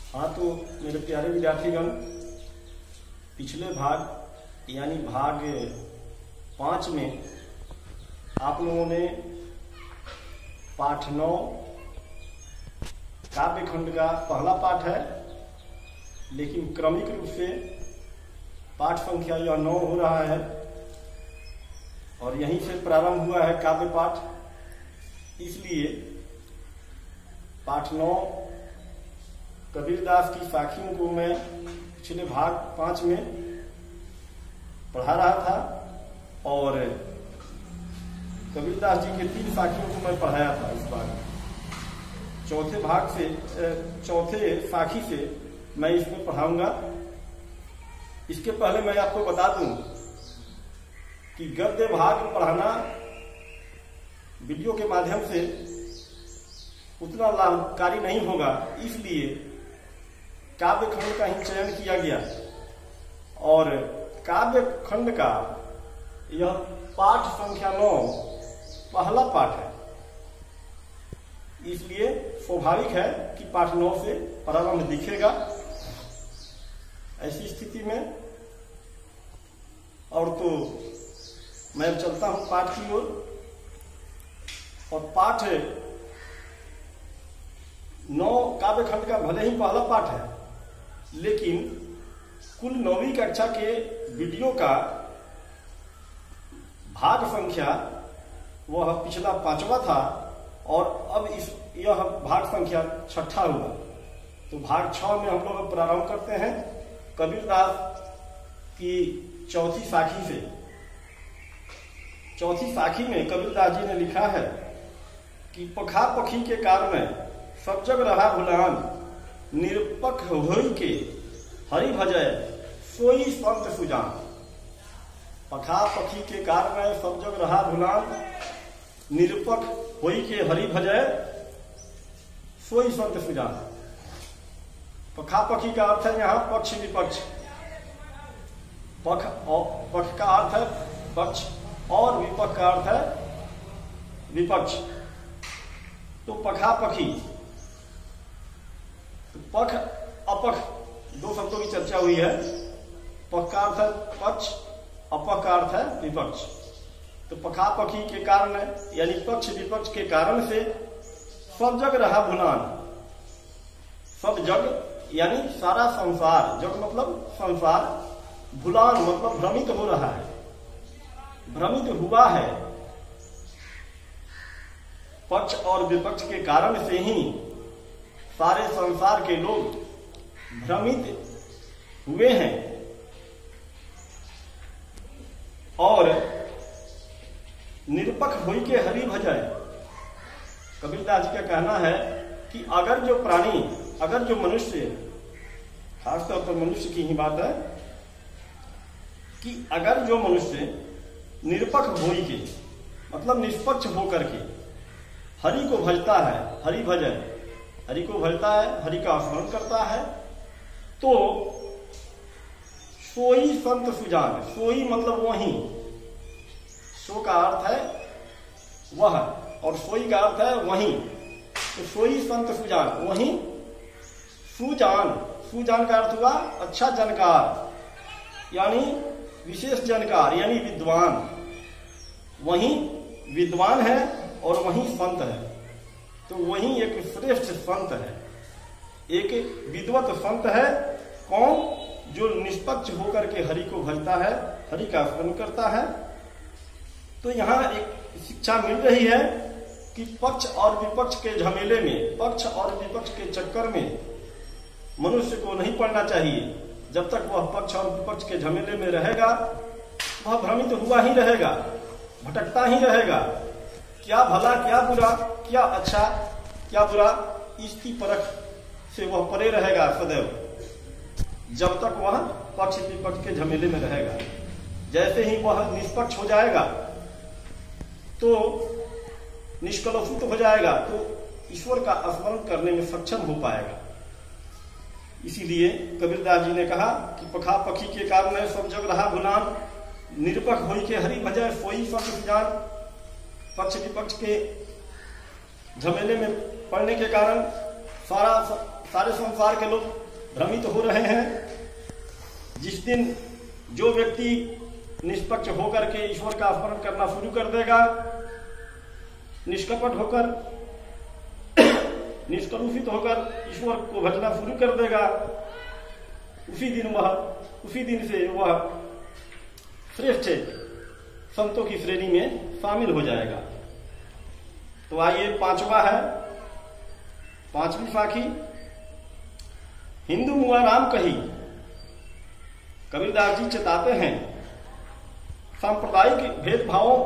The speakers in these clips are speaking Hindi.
हाँ, तो मेरे प्यारे विद्यार्थीगण, पिछले भाग यानी भाग 5 में आप लोगों ने पाठ 9 काव्य खंड का पहला पाठ है, लेकिन क्रमिक रूप से पाठ संख्या यह 9 हो रहा है और यहीं से प्रारंभ हुआ है काव्य पाठ। इसलिए पाठ 9 कबीरदास की साखियों को मैं पिछले भाग 5 में पढ़ा रहा था और कबीरदास जी के 3 साखियों को मैं पढ़ाया था। इस बार चौथे साखी से मैं इसमें पढ़ाऊंगा। इसके पहले मैं आपको बता दूं कि गद्य भाग पढ़ाना वीडियो के माध्यम से उतना लाभकारी नहीं होगा, इसलिए काव्य खंड का ही चयन किया गया और काव्य खंड का यह पाठ संख्या 9 पहला पाठ है। इसलिए स्वाभाविक है कि पाठ 9 से प्रारंभ दिखेगा। ऐसी स्थिति में और तो मैं चलता हूं पाठ की ओर। और पाठ 9 काव्य खंड का भले ही पहला पाठ है, लेकिन कुल 9वीं कक्षा के वीडियो का भाग संख्या वह पिछला 5वां था और अब यह भाग संख्या 6ठा हुआ। तो भाग 6 में हम लोग प्रारंभ करते हैं कबीरदास की चौथी साखी से। चौथी साखी में कबीरदास जी ने लिखा है कि पखा पखी के कारण सब जग रहा भुलान, निरपक्ष होई के हरि भजय सोई संत सुजान। पखा पखी के कारण सब जग रहा भुलान, निरपक्ष होई के हरि भजय सोई संत सुजान। पखा पखी का अर्थ है यहाँ पक्ष विपक्ष। पक्ष का अर्थ है पक्ष और विपक्ष का अर्थ है विपक्ष। तो पखा पखी, तो पक्ष अपक्ष 2 शब्दों की चर्चा हुई है। पक्ष का अर्थ है पक्ष, अपक्ष का अर्थ है विपक्ष। तो पखा पखी के कारण यानी पक्ष विपक्ष के कारण से सब जग रहा भुलान। सब जग यानी सारा संसार, जग मतलब संसार, भुलान मतलब भ्रमित हो रहा है, भ्रमित हुआ है। पक्ष और विपक्ष के कारण से ही सारे संसार के लोग भ्रमित हुए हैं। और निरपक्ष होई के हरि भजय, कबीरदास जी का कहना है कि अगर जो प्राणी, अगर जो मनुष्य, खासतौर पर मनुष्य की ही बात है कि अगर जो मनुष्य निरपक्ष होई के मतलब निष्पक्ष होकर के हरि को भजता है, हरि भजन, हरि को भजता है, हरि का स्मरण करता है, तो सोई संत सुजान। सोई मतलब वही, सो का अर्थ है वह और सोई का अर्थ है वही। तो सोई संत सुजान, वही सुजान। सुजान का अर्थ हुआ अच्छा जानकार यानी विशेष जानकार यानी विद्वान। वही विद्वान है और वही संत है। तो वही एक श्रेष्ठ संत है, एक विद्वत संत है। कौन? जो निष्पक्ष होकर के हरि को भजता है, हरि का स्मरण करता है। तो यहाँ एक शिक्षा मिल रही है कि पक्ष और विपक्ष के झमेले में, पक्ष और विपक्ष के चक्कर में मनुष्य को नहीं पड़ना चाहिए। जब तक वह पक्ष और विपक्ष के झमेले में रहेगा, वह भ्रमित हुआ ही रहेगा, भटकता ही रहेगा। क्या भला, क्या बुरा, क्या अच्छा, क्या बुरा, इसकी परख से वह परे रहेगा सदैव, जब तक वह पक्ष विपक्ष के झमेले में रहेगा। जैसे ही वह निष्पक्ष हो जाएगा तो निष्कलुषित हो जाएगा, तो ईश्वर का स्मरण करने में सक्षम हो पाएगा। इसीलिए कबीरदास जी ने कहा कि पखा पखी के कारण सब जग रहा भुलान, निरपक्ष होई के हरि भजय सोई संत सुजान। पक्ष विपक्ष के झमेले में पड़ने के कारण सारे संसार के लोग भ्रमित हो रहे हैं। जिस दिन जो व्यक्ति निष्पक्ष होकर के ईश्वर का स्मरण करना शुरू कर देगा, निष्कपट होकर, निष्कलुषित होकर ईश्वर को भजना शुरू कर देगा, उसी दिन से वह श्रेष्ठ संतों की श्रेणी में शामिल हो जाएगा। तो आइए पांचवा है, पांचवी साखी, हिंदू मुआ राम कही। कबीरदास जी चेताते हैं सांप्रदायिक भेदभावों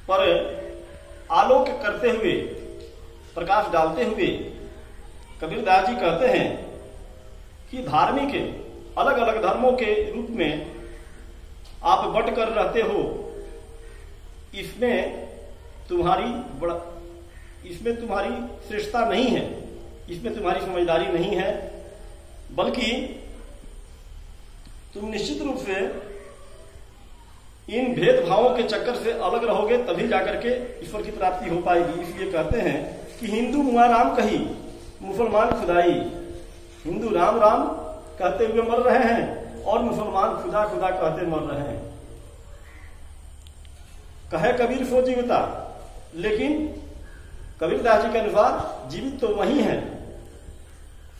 पर आलोक करते हुए, प्रकाश डालते हुए कबीरदास जी कहते हैं कि धार्मिक अलग अलग धर्मों के रूप में आप बट कर रहते हो, इसमें तुम्हारी श्रेष्ठता नहीं है, इसमें तुम्हारी समझदारी नहीं है, बल्कि तुम निश्चित रूप से इन भेदभावों के चक्कर से अलग रहोगे, तभी जाकर के ईश्वर की प्राप्ति हो पाएगी। इसलिए कहते हैं कि हिंदू मुआ राम कही, मुसलमान खुदाई। हिंदू राम राम कहते हुए मर रहे हैं और मुसलमान खुदा खुदा कहते मर रहे हैं। कहे कबीर सो जीविता, लेकिन कबीरदास जी के अनुसार जीवित तो वही है,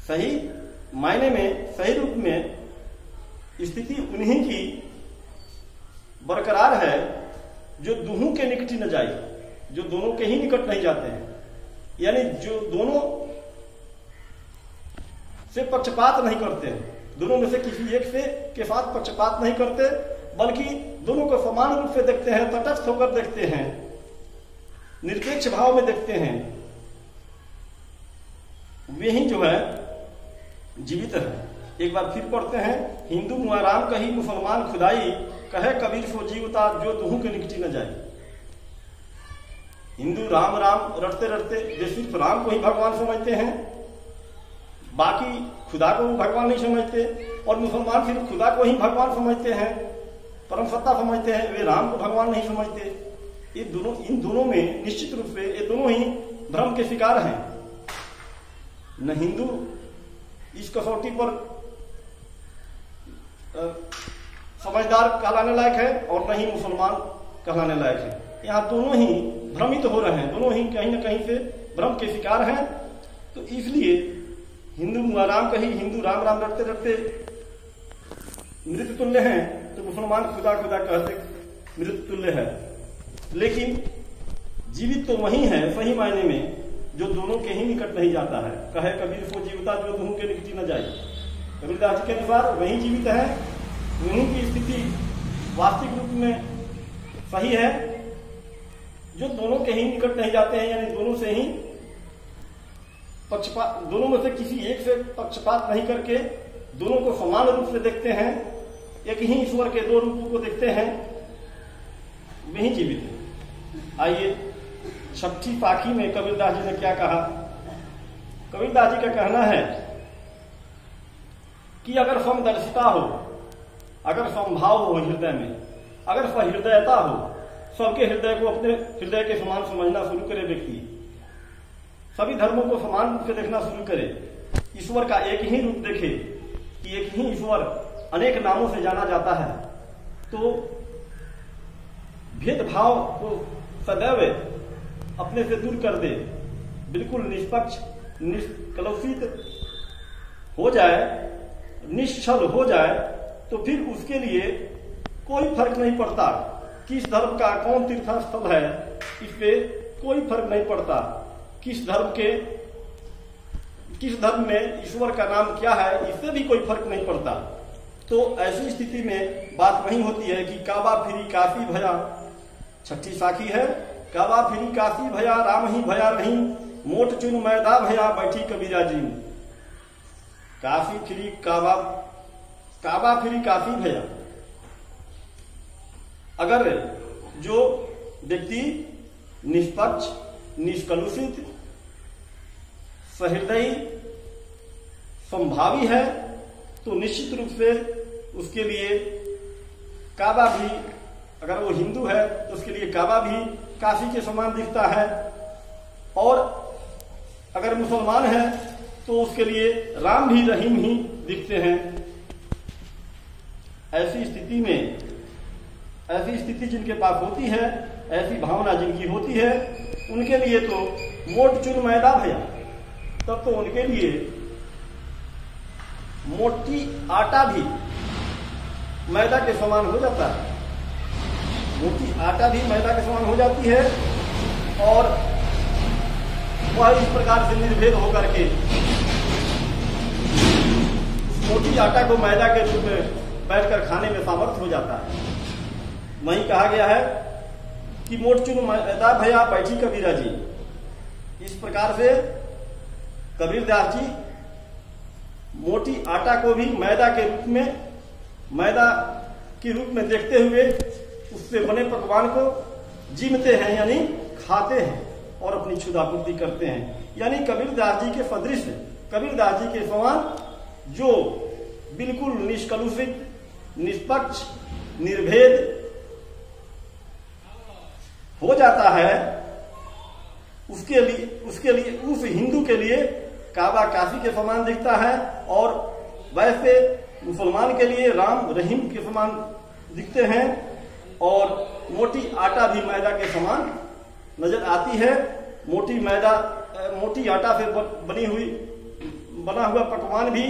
सही मायने में, सही रूप में स्थिति उन्हीं की बरकरार है जो दोनों के निकट न जाए, जो दोनों के ही निकट नहीं जाते हैं, यानी जो दोनों से पक्षपात नहीं करते हैं, दोनों में से किसी एक से के साथ पक्षपात नहीं करते, बल्कि दोनों को समान रूप से देखते हैं, तटस्थ होकर देखते हैं, निरपेक्ष भाव में देखते हैं। वे ही जो है जीवित है। एक बार फिर पढ़ते हैं, हिंदू मुआ राम कही, मुसलमान खुदाई। कहे कबीर सो जीवता, जो दुहू के निकटी न जाए। हिंदू राम राम रटते रटते जो सिर्फ राम को ही भगवान समझते हैं, बाकी खुदा को भगवान नहीं समझते, और मुसलमान सिर्फ खुदा को ही भगवान समझते हैं, परम सत्ता समझते हैं, वे राम को भगवान नहीं समझते। इन दोनों में निश्चित रूप से ये दोनों ही भ्रम के शिकार हैं। न हिंदू इस कसौटी पर समझदार कहलाने लायक है और न ही मुसलमान कहलाने लायक है। यहाँ दोनों ही भ्रमित हो रहे हैं, दोनों ही कहीं न कहीं से भ्रम के शिकार हैं। तो इसलिए हिंदू मुआ राम कही, हिंदू राम राम रटते रटते मृत तुल्य हैं, तो मुसलमान खुदा खुदा कहते मृत तुल्य है। लेकिन जीवित तो वही है सही मायने में, जो दोनों के ही निकट नहीं जाता है। कहे कबीर सो जीवता, जो दोनों के निकट न जाए। कबीरदास जी के अनुसार वही जीवित है, उन्हीं की स्थिति वास्तविक रूप में सही है, जो दोनों के ही निकट नहीं जाते हैं, यानी दोनों से ही पक्षपात, दोनों में से किसी एक से पक्षपात नहीं करके दोनों को समान रूप से देखते हैं, एक ही ईश्वर के दो रूपों को देखते हैं, वही जीवित है। आइए छठी पाखी में कबीरदास जी ने क्या कहा। कबीरदास जी का कहना है कि अगर समदर्शिता हो, अगर समभाव हो हृदय में, अगर सहृदयता हो, सबके हृदय को अपने हृदय के समान समझना शुरू करे व्यक्ति, सभी धर्मों को समान रूप से देखना शुरू करे, ईश्वर का एक ही रूप देखे कि एक ही ईश्वर अनेक नामों से जाना जाता है, तो भेदभाव को सदैव अपने से दूर कर दे, बिल्कुल निष्पक्ष निष्कलुषित हो जाए, निश्चल हो जाए, तो फिर उसके लिए कोई फर्क नहीं पड़ता किस धर्म का कौन तीर्थ स्थल है, इस पे कोई फर्क नहीं पड़ता, किस धर्म में ईश्वर का नाम क्या है, इससे भी कोई फर्क नहीं पड़ता। तो ऐसी स्थिति में बात वही होती है कि काबा फिरी काशी भया, छठी साखी है, काबा फिरी काशी भया, राम ही भया नहीं, मोट चुन मैदा भया, बैठी कबीरा जी। काशी फिरी काबा फिरी काशी भया। अगर जो व्यक्ति निष्पक्ष, निष्कलुषित, सहृदयी, संभावी है, तो निश्चित रूप से उसके लिए काबा भी, अगर वो हिंदू है तो उसके लिए काबा भी काशी के समान दिखता है। और अगर मुसलमान है तो उसके लिए राम भी रहीम ही दिखते हैं। ऐसी स्थिति जिनके पास होती है, ऐसी भावना जिनकी होती है, उनके लिए तो मोट चुन मैदा भया, तब तो उनके लिए मोटी आटा भी मैदा के समान हो जाता है। मोटी आटा भी मैदा के समान हो जाती है और वह इस प्रकार से निर्भेद होकर के उस मोटी आटा को मैदा के रूप में बैठकर खाने में सामर्थ्य हो जाता है। वहीं कहा गया है कि मोट चुन मैदा भया बैठी कबीरा जी। इस प्रकार से कबीरदास जी मोटी आटा को भी मैदा के रूप में देखते हुए उससे बने पकवान को जीमते हैं, यानी खाते हैं और अपनी क्षुधापूर्ति करते हैं। यानी कबीरदास जी के सदृश, कबीरदास जी के समान जो बिल्कुल निष्कलुषित, निष्पक्ष, निर्भेद हो जाता है, उसके लिए उस हिंदू के लिए काबा काशी के समान दिखता है, और वैसे मुसलमान के लिए राम रहीम के समान दिखते हैं, और मोटी आटा भी मैदा के समान नजर आती है। मोटी आटा से बना हुआ पकवान भी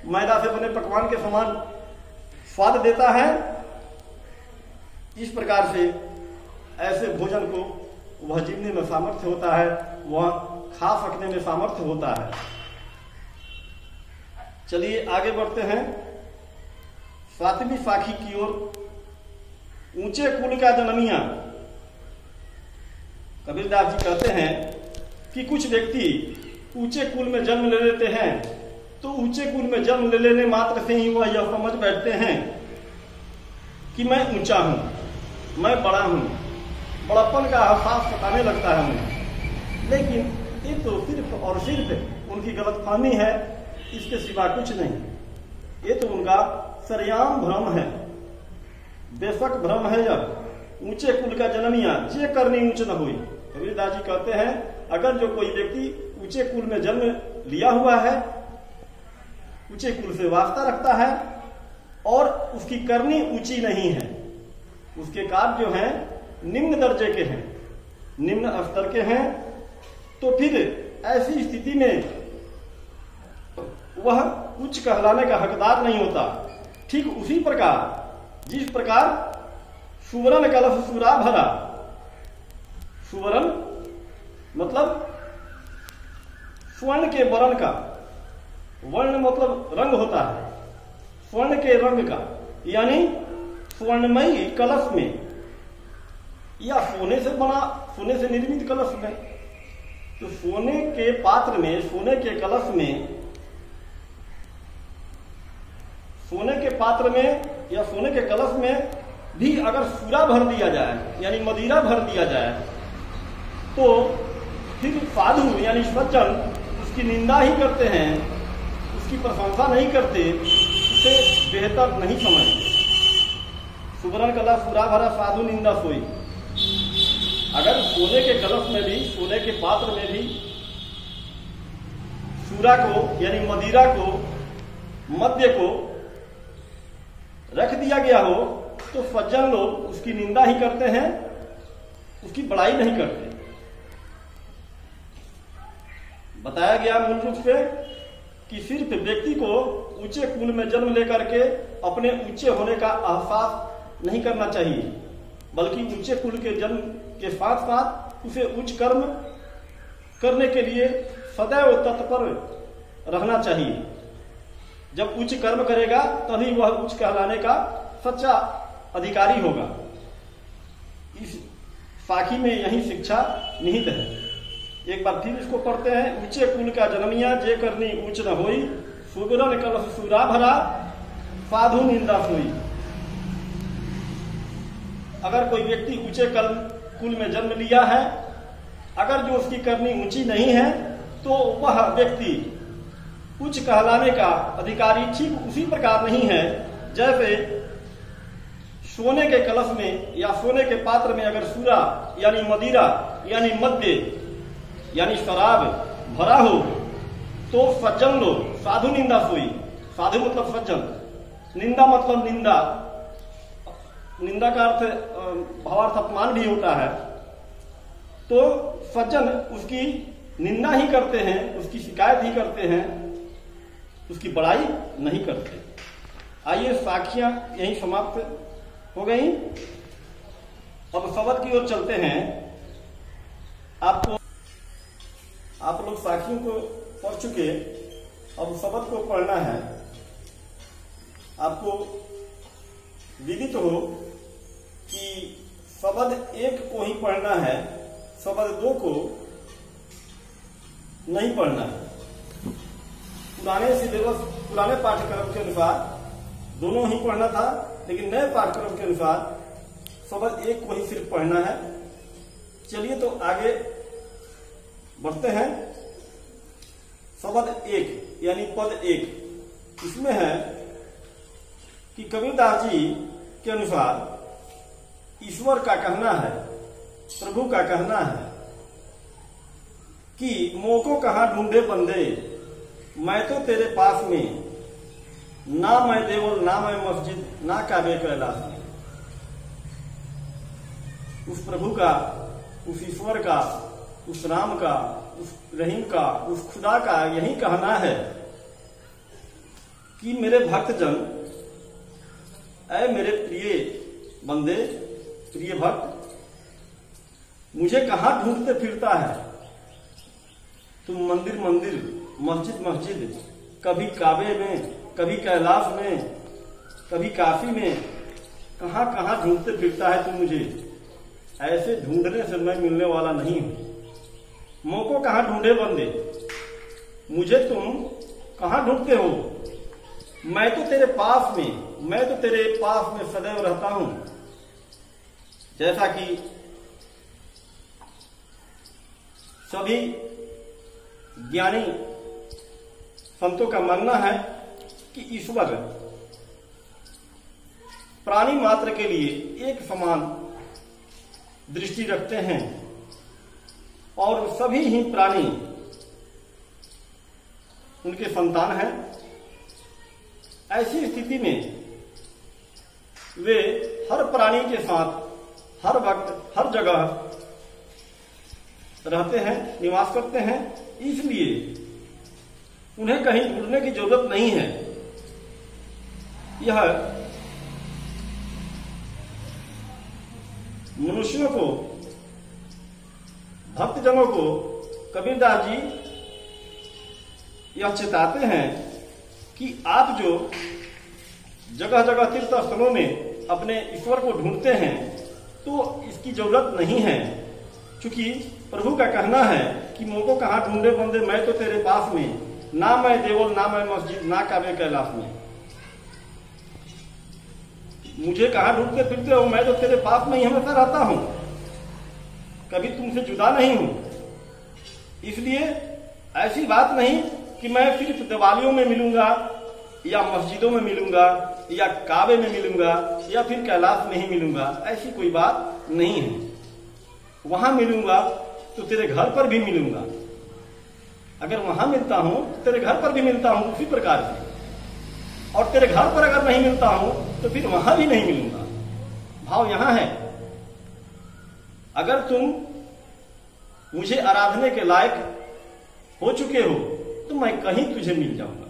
मैदा से बने पकवान के समान स्वाद देता है। इस प्रकार से ऐसे भोजन को वह जीवने में सामर्थ्य होता है, वह खा सकने में सामर्थ्य होता है। चलिए आगे बढ़ते हैं 7वीं साखी की ओर। ऊंचे कुल का जन्मिया। कबीरदास जी कहते हैं कि कुछ व्यक्ति ऊंचे कुल में जन्म ले लेते हैं, तो ऊंचे कुल में जन्म ले लेने मात्र से ही वह यह समझ बैठते हैं कि मैं ऊंचा हूं, मैं बड़ा हूं, बड़प्पन का एहसास सताने लगता है उन्हें। लेकिन ये तो सिर्फ और सिर्फ उनकी गलतफहमी है, इसके सिवा कुछ नहीं। ये तो उनका सरेआम भ्रम है, बेशक भ्रम है। जब ऊंचे कुल का जन्मिया जे करनी ऊंच न हुई। कबीरदास जी कहते हैं अगर जो कोई व्यक्ति ऊंचे कुल में जन्म लिया हुआ है, ऊंचे कुल से वास्ता रखता है और उसकी करनी ऊंची नहीं है, उसके कार्य जो हैं निम्न दर्जे के हैं, निम्न स्तर के हैं, तो फिर ऐसी स्थिति में वह उच्च कहलाने का हकदार नहीं होता। ठीक उसी प्रकार जिस प्रकार सुवर्ण कलश सुरा भरा, सुवर्ण मतलब स्वर्ण के वर्ण का, वर्ण मतलब रंग होता है, स्वर्ण के रंग का, यानी स्वर्णमयी कलश में या सोने से निर्मित कलश में, तो सोने के पात्र में, सोने के कलश में, सोने के पात्र में या सोने के कलश में भी अगर सूरा भर दिया जाए, यानी मदिरा भर दिया जाए, तो फिर साधु यानी सज्जन उसकी निंदा ही करते हैं, उसकी प्रशंसा नहीं करते, उसे बेहतर नहीं समझते। सुवर्ण कलश सूरा भरा साधु निंदा सोई। अगर सोने के कलश में भी, सोने के पात्र में भी सूरा को यानी मदिरा को, मद्य को रख दिया गया हो, तो सज्जन लोग उसकी निंदा ही करते हैं, उसकी बड़ाई नहीं करते। बताया गया मूल रूप से कि सिर्फ व्यक्ति को ऊंचे कुल में जन्म लेकर के अपने ऊंचे होने का एहसास नहीं करना चाहिए, बल्कि ऊंचे कुल के जन्म के साथ साथ उसे उच्च कर्म करने के लिए सदैव तत्पर रहना चाहिए। जब उच्च कर्म करेगा तभी वह उच्च कहलाने का सच्चा अधिकारी होगा। इस साखी में यही शिक्षा निहित है। एक बार फिर इसको पढ़ते हैं। ऊंचे कुल का जन्मिया जे करनी ऊंच न होई, सुगरण कलश सूरा भरा साधु निंदा सोई। अगर कोई व्यक्ति ऊंचे कुल में जन्म लिया है, अगर जो उसकी करनी ऊंची नहीं है, तो वह व्यक्ति उच्च कहलाने का अधिकारी ठीक उसी प्रकार नहीं है जैसे सोने के कलश में या सोने के पात्र में अगर सूरा यानी मदिरा यानी मद्य यानी शराब भरा हो तो सज्जन लोग साधु निंदा सोई। साधु मतलब सज्जन, निंदा मतलब निंदा। निंदा का अर्थ भावार्थ अपमान भी होता है। तो सज्जन उसकी निंदा ही करते हैं, उसकी शिकायत ही करते हैं, उसकी बड़ाई नहीं करते। आइए साखियां यही समाप्त हो गई। अब शब्द की ओर चलते हैं। आप लोग साखियों को पढ़ चुके, अब शब्द को पढ़ना है। आपको विदित हो कि शब्द 1 को ही पढ़ना है, शब्द 2 को नहीं पढ़ना है। पुराने सिलेबस, पुराने पाठ्यक्रम के अनुसार दोनों ही पढ़ना था, लेकिन नए पाठ्यक्रम के अनुसार शब्द 1 को ही सिर्फ पढ़ना है। चलिए तो आगे बढ़ते हैं। शब्द 1 यानी पद 1, इसमें है कि कबीरदास जी के अनुसार ईश्वर का कहना है, प्रभु का कहना है कि मोको कहां ढूंढे बंदे, मैं तो तेरे पास में, ना मैं देवल ना मैं मस्जिद ना काबे कैलाश में। उस प्रभु का, उस ईश्वर का, उस राम का, उस रहीम का, उस खुदा का यही कहना है कि मेरे भक्तजन, ऐ मेरे प्रिय बंदे, प्रिय भक्त, मुझे कहां ढूंढते फिरता है। तुम मंदिर मंदिर, मस्जिद मस्जिद, कभी काबे में, कभी कैलाश में, कभी काशी में, कहां कहां ढूंढते फिरता है तुम मुझे। ऐसे ढूंढने से मैं मिलने वाला नहीं हूं। मोको कहां ढूंढे बंदे, मुझे तुम कहां ढूंढते हो। मैं तो तेरे पास में, मैं तो तेरे पास में सदैव रहता हूं। जैसा कि सभी ज्ञानी संतों का मानना है कि ईश्वर प्राणी मात्र के लिए एक समान दृष्टि रखते हैं और सभी ही प्राणी उनके संतान हैं। ऐसी स्थिति में वे हर प्राणी के साथ हर वक्त हर जगह रहते हैं, निवास करते हैं। इसलिए उन्हें कहीं ढूंढने की जरूरत नहीं है। यह मनुष्यों को, भक्तजनों को कबीरदास जी यह चेताते हैं कि आप जो जगह जगह तीर्थ स्थलों में अपने ईश्वर को ढूंढते हैं, तो इसकी जरूरत नहीं है। क्योंकि प्रभु का कहना है कि मोको कहां ढूंढे बंदे, मैं तो तेरे पास में, ना मैं देवल ना मैं मस्जिद ना काबे कैलाश में। मुझे कहां ढूंढते फिरते हो, मैं तो तेरे पास में ही हमेशा रहता हूं, कभी तुमसे जुदा नहीं हूं। इसलिए ऐसी बात नहीं कि मैं सिर्फ दिवालियों में मिलूंगा या मस्जिदों में मिलूंगा या काबे में मिलूंगा या फिर कैलाश में ही मिलूंगा, ऐसी कोई बात नहीं है। वहां मिलूंगा तो तेरे घर पर भी मिलूंगा, अगर वहां मिलता हूं तो तेरे घर पर भी मिलता हूं उसी प्रकार से, और तेरे घर पर अगर नहीं मिलता हूं तो फिर वहां भी नहीं मिलूंगा। भाव यहां है, अगर तुम मुझे आराधने के लायक हो चुके हो तो मैं कहीं तुझे मिल जाऊंगा।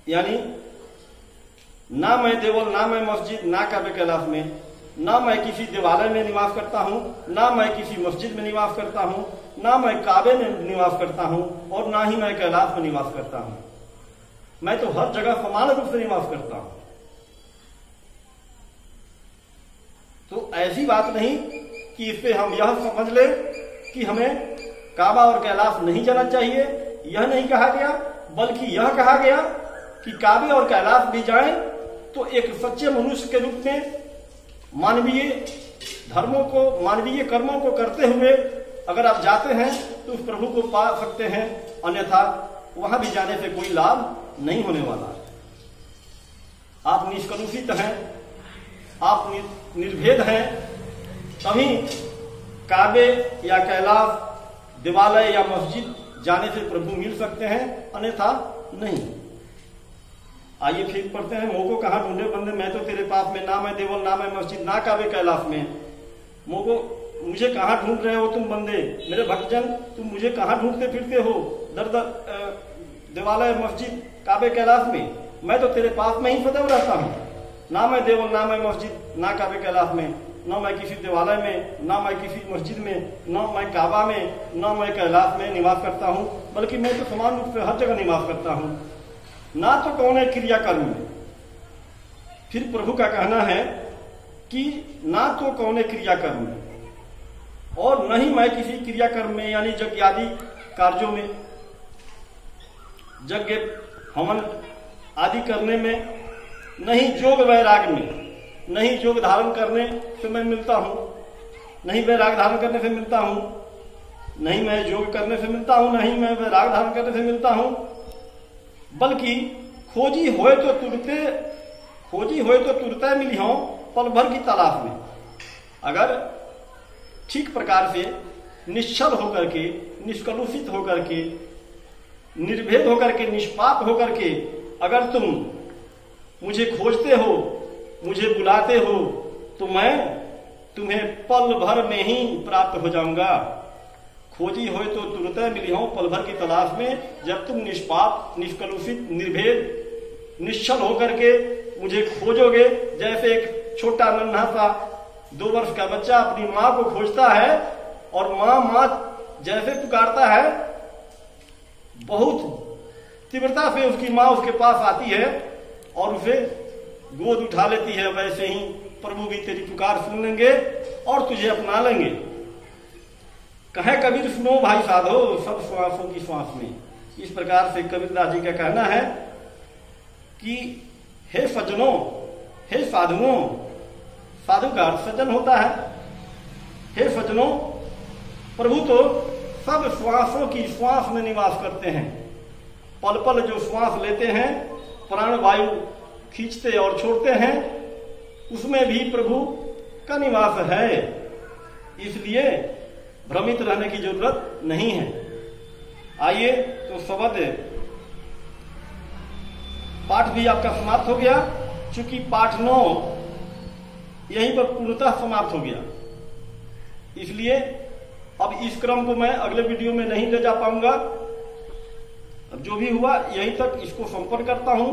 यानी ना मैं देवल ना मैं मस्जिद ना काबे कैलाश में, ना मैं किसी देवालय में निवास करता हूं, ना मैं किसी मस्जिद में निवास करता हूं, ना मैं काबे में निवास करता हूं, और ना ही मैं कैलाश में निवास करता हूं। मैं तो हर जगह समान रूप से निवास करता हूं। तो ऐसी बात नहीं कि इस पे हम यह समझ ले कि हमें काबा और कैलाश नहीं जाना चाहिए, यह नहीं कहा गया, बल्कि यह कहा गया कि काबे और कैलाश भी जाएं तो एक सच्चे मनुष्य के रूप में मानवीय धर्मों को, मानवीय कर्मों को करते हुए अगर आप जाते हैं तो उस प्रभु को पा सकते हैं, अन्यथा वहां भी जाने से कोई लाभ नहीं होने वाला। आप निष्कलुषित हैं, आप निर्भेद हैं, तभी काबे या कैलाश देवालय या मस्जिद जाने से प्रभु मिल सकते हैं, अन्यथा नहीं। आइए फिर पढ़ते हैं। मोको कहाँ ढूंढे बंदे, मैं तो तेरे पास में, ना मैं देवल ना मैं मस्जिद ना काबे कैलाश में। मोको मुझे कहाँ ढूंढ रहे हो तुम बंदे, मेरे भक्तजन, तुम मुझे कहाँ ढूंढते फिरते हो दर दर देवालय मस्जिद काबे कैलाश में। मैं तो तेरे पास में ही सदैव रहता हूँ। ना मैं देवल ना मैं मस्जिद ना काबे कैलाश में, ना मैं किसी देवालय में, ना मैं किसी मस्जिद में, ना मैं काबा में, ना मैं कैलाश में निवास करता हूँ, बल्कि मैं तो समान रूप से हर जगह निवास करता हूँ। ना तो कौन है क्रियाकर्म में। फिर प्रभु का कहना है कि ना तो कौन है क्रियाकर्म में, और न ही मैं किसी क्रियाकर्म में यानी यज्ञ आदि कार्यों में, यज्ञ हवन आदि करने में, नहीं योग वैराग में, नहीं योग धारण करने से मैं मिलता हूं, नहीं वैराग धारण करने से मिलता हूं, नहीं मैं योग करने से मिलता हूं, नहीं मैं वैराग धारण करने से मिलता हूं, बल्कि खोजी होए तो तुरते मिली हो पल भर की तलाश में। अगर ठीक प्रकार से निश्चल होकर के, निष्कलुषित होकर के, निर्भेद होकर के, निष्पाप होकर के अगर तुम मुझे खोजते हो, मुझे बुलाते हो, तो मैं तुम्हें पल भर में ही प्राप्त हो जाऊंगा। खोजी हो तो तुरंत मिली हो पल भर की तलाश में। जब तुम निष्पाप, निष्कलुषित, निर्भेद, निश्चल होकर के मुझे खोजोगे, जैसे एक छोटा नन्हा सा 2 वर्ष का बच्चा अपनी माँ को खोजता है और माँ जैसे पुकारता है, बहुत तीव्रता से उसकी माँ उसके पास आती है और उसे गोद उठा लेती है, वैसे ही प्रभु भी तेरी पुकार सुन लेंगे और तुझे अपना लेंगे। कहे कबीर सुनो भाई साधो सब श्वासों की श्वास में। इस प्रकार से कबीरदास जी का कहना है कि हे सज्जनों, हे साधुओं, साधु का अर्थ सज्जन होता है। हे सज्जनों, प्रभु तो सब श्वासों की श्वास में निवास करते हैं। पल पल जो श्वास लेते हैं, प्राण वायु खींचते और छोड़ते हैं, उसमें भी प्रभु का निवास है। इसलिए भ्रमित रहने की जरूरत नहीं है। आइए तो शब्द पाठ भी आपका समाप्त हो गया। चूंकि पाठ 9 यहीं पर पूर्णतः समाप्त हो गया, इसलिए अब इस क्रम को मैं अगले वीडियो में नहीं ले जा पाऊंगा। अब जो भी हुआ यहीं तक इसको संपन्न करता हूं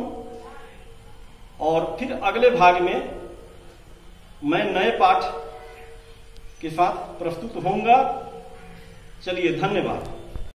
और फिर अगले भाग में मैं नए पाठ के साथ प्रस्तुत होऊंगा। चलिए, धन्यवाद।